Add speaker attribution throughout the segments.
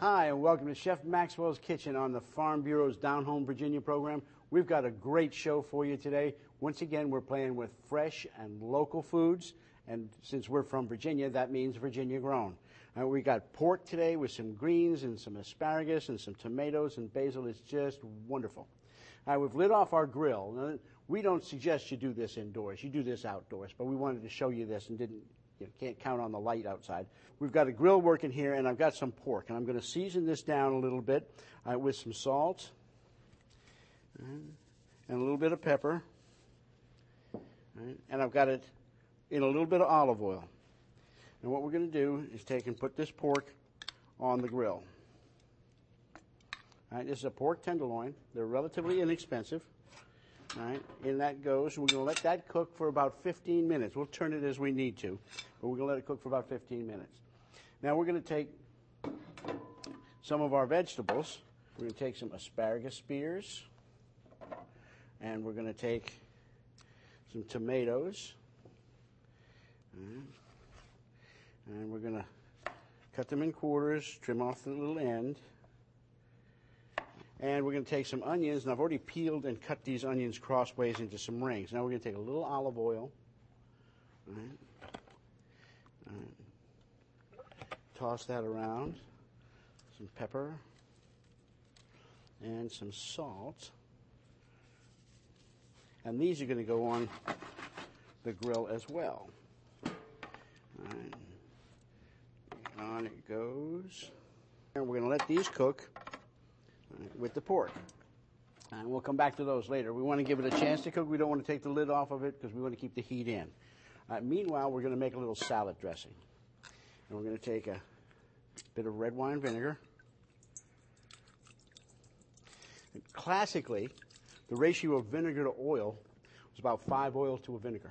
Speaker 1: Hi, and welcome to Chef Maxwell's Kitchen on the Farm Bureau's Down Home Virginia program. We've got a great show for you today. Once again, we're playing with fresh and local foods, and since we're from Virginia, that means Virginia grown. We got pork today with some greens and some asparagus and some tomatoes and basil. It's just wonderful. We've lit off our grill. Now, we don't suggest you do this indoors. You do this outdoors, but we wanted to show you this and can't count on the light outside. We've got a grill working here, and I've got some pork, and I'm going to season this down a little bit with some salt and a little bit of pepper, and I've got it in a little bit of olive oil. And what we're going to do is take and put this pork on the grill. This is a pork tenderloin. They're relatively inexpensive. In that goes. We're going to let that cook for about 15 minutes. We'll turn it as we need to, but we're going to let it cook for about 15 minutes. Now we're going to take some of our vegetables. We're going to take some asparagus spears, and we're going to take some tomatoes, and we're going to cut them in quarters, trim off the little end. And we're going to take some onions, and I've already peeled and cut these onions crossways into some rings. Now we're going to take a little olive oil, toss that around, some pepper, and some salt. And these are going to go on the grill as well. On it goes. And we're going to let these cook with the pork. And we'll come back to those later. We want to give it a chance to cook. We don't want to take the lid off of it because we want to keep the heat in. Meanwhile, we're going to make a little salad dressing. And we're going to take a bit of red wine vinegar. And classically, the ratio of vinegar to oil was about 5 oils to a vinegar.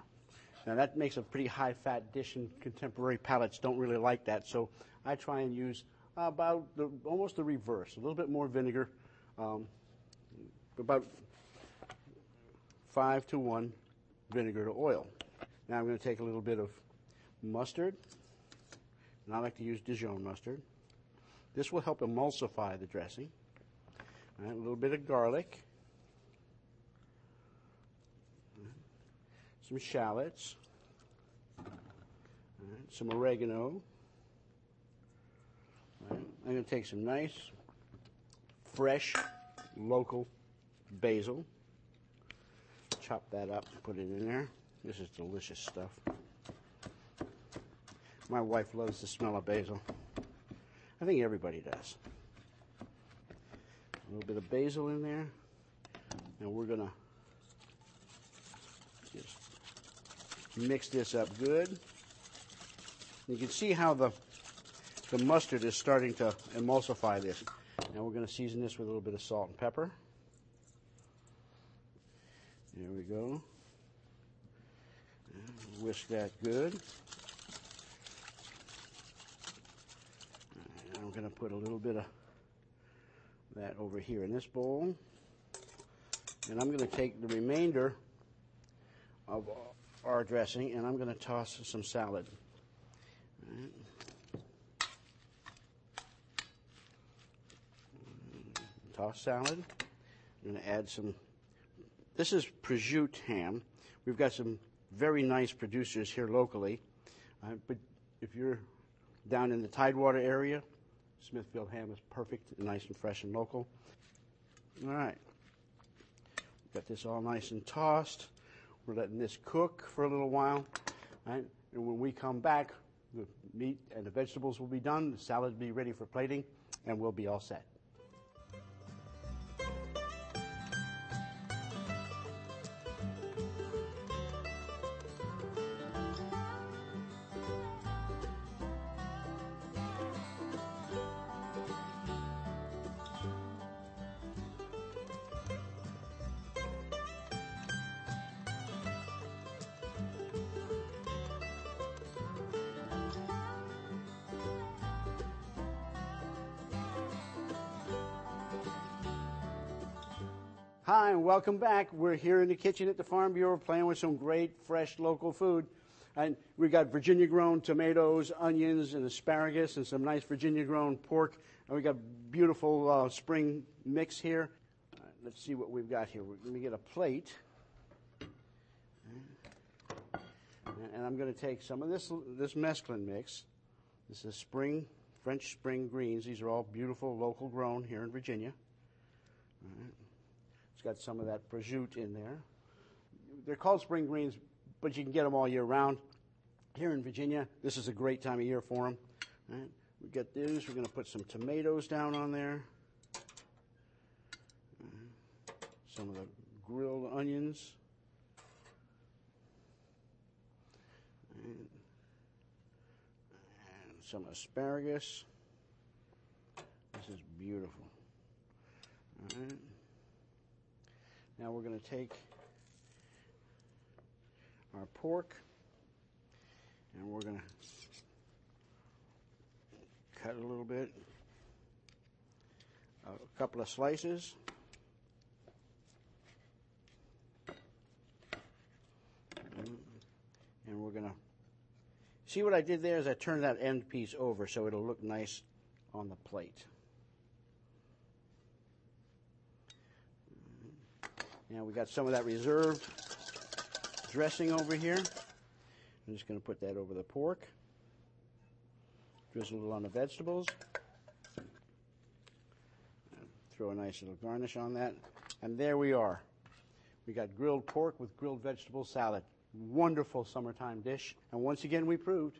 Speaker 1: Now that makes a pretty high-fat dish, and contemporary palates don't really like that. So I try and use about almost the reverse, a little bit more vinegar, about 5 to 1 vinegar to oil. Now I'm going to take a little bit of mustard, and I like to use Dijon mustard. This will help emulsify the dressing. A little bit of garlic, some shallots, some oregano. I'm going to take some nice, fresh, local basil. Chop that up and put it in there. This is delicious stuff. My wife loves the smell of basil. I think everybody does. A little bit of basil in there. And we're going to just mix this up good. You can see how the mustard is starting to emulsify this. Now we're going to season this with a little bit of salt and pepper. There we go. Whisk that good. And I'm going to put a little bit of that over here in this bowl. And I'm going to take the remainder of our dressing, and I'm going to toss some salad. Toss salad. I'm going to add some, this is prosciutto ham. We've got some very nice producers here locally, but if you're down in the Tidewater area, Smithfield ham is perfect, nice and fresh and local. All right, got this all nice and tossed. We're letting this cook for a little while, right? And when we come back, the meat and the vegetables will be done, the salad will be ready for plating, and we'll be all set. Hi, and welcome back. We're here in the kitchen at the Farm Bureau playing with some great, fresh, local food. And we got Virginia-grown tomatoes, onions, and asparagus, and some nice Virginia-grown pork. And we got beautiful spring mix here. Let's see what we've got here. Let me get a plate. And I'm going to take some of this mesclun mix. This is French spring greens. These are all beautiful, local grown here in Virginia. All right. It's got some of that prosciutto in there. They're called spring greens, but you can get them all year round. Here in Virginia, this is a great time of year for them. All right. We got this. We're going to put some tomatoes down on there. Some of the grilled onions. And some asparagus. This is beautiful. All right. Now we're going to take our pork and we're going to cut a little bit, a couple of slices. And we're going to see what I did there is I turned that end piece over so it'll look nice on the plate. Now we got some of that reserved dressing over here. I'm just going to put that over the pork. Drizzle it on the vegetables. Throw a nice little garnish on that. And there we are. We got grilled pork with grilled vegetable salad. Wonderful summertime dish. And once again, we proved,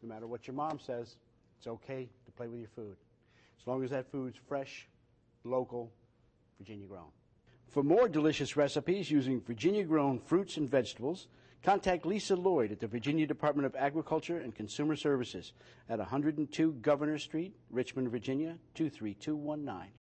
Speaker 1: no matter what your mom says, it's okay to play with your food. As long as that food's fresh, local, Virginia grown. For more delicious recipes using Virginia grown fruits and vegetables, contact Lisa Lloyd at the Virginia Department of Agriculture and Consumer Services at 102 Governor Street, Richmond, Virginia, 23219.